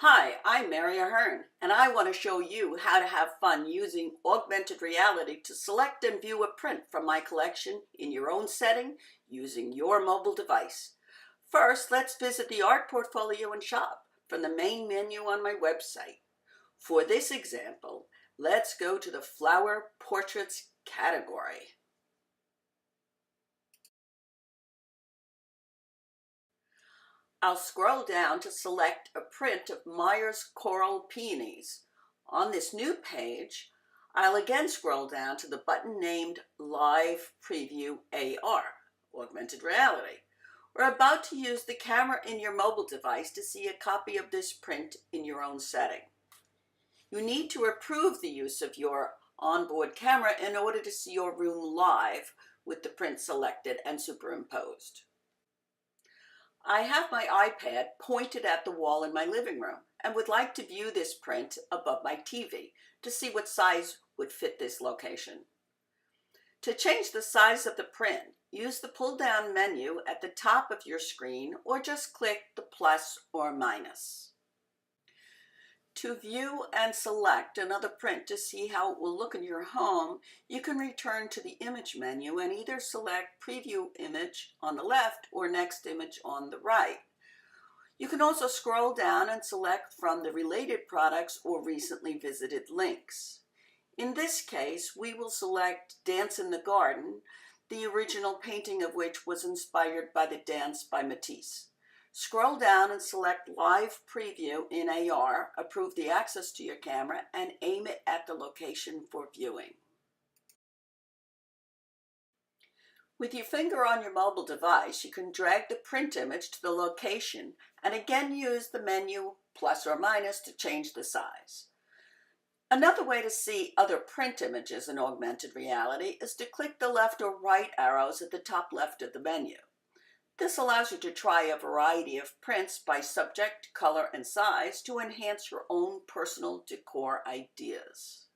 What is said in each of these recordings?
Hi, I'm Mary Ahern, and I want to show you how to have fun using augmented reality to select and view a print from my collection in your own setting using your mobile device. First, let's visit the art portfolio and shop from the main menu on my website. For this example, let's go to the Flower Portraits category. I'll scroll down to select a print of Meyer's Coral Peonies. On this new page, I'll again scroll down to the button named Live Preview AR, Augmented Reality. We're about to use the camera in your mobile device to see a copy of this print in your own setting. You need to approve the use of your onboard camera in order to see your room live with the print selected and superimposed. I have my iPad pointed at the wall in my living room and would like to view this print above my TV to see what size would fit this location. To change the size of the print, use the pull-down menu at the top of your screen or just click the plus or minus. To view and select another print to see how it will look in your home, you can return to the image menu and either select Preview Image on the left or Next Image on the right. You can also scroll down and select from the related products or recently visited links. In this case, we will select Dance in the Garden, the original painting of which was inspired by the dance by Matisse. Scroll down and select Live Preview in AR, approve the access to your camera, and aim it at the location for viewing. With your finger on your mobile device, you can drag the print image to the location and again use the menu plus or minus to change the size. Another way to see other print images in augmented reality is to click the left or right arrows at the top left of the menu. This allows you to try a variety of prints by subject, color, and size to enhance your own personal decor ideas.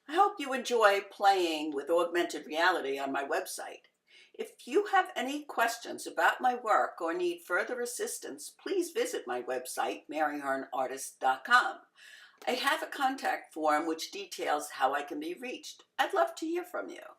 I hope you enjoy playing with augmented reality on my website. If you have any questions about my work or need further assistance, please visit my website, MaryAhernArtist.com. I have a contact form which details how I can be reached. I'd love to hear from you.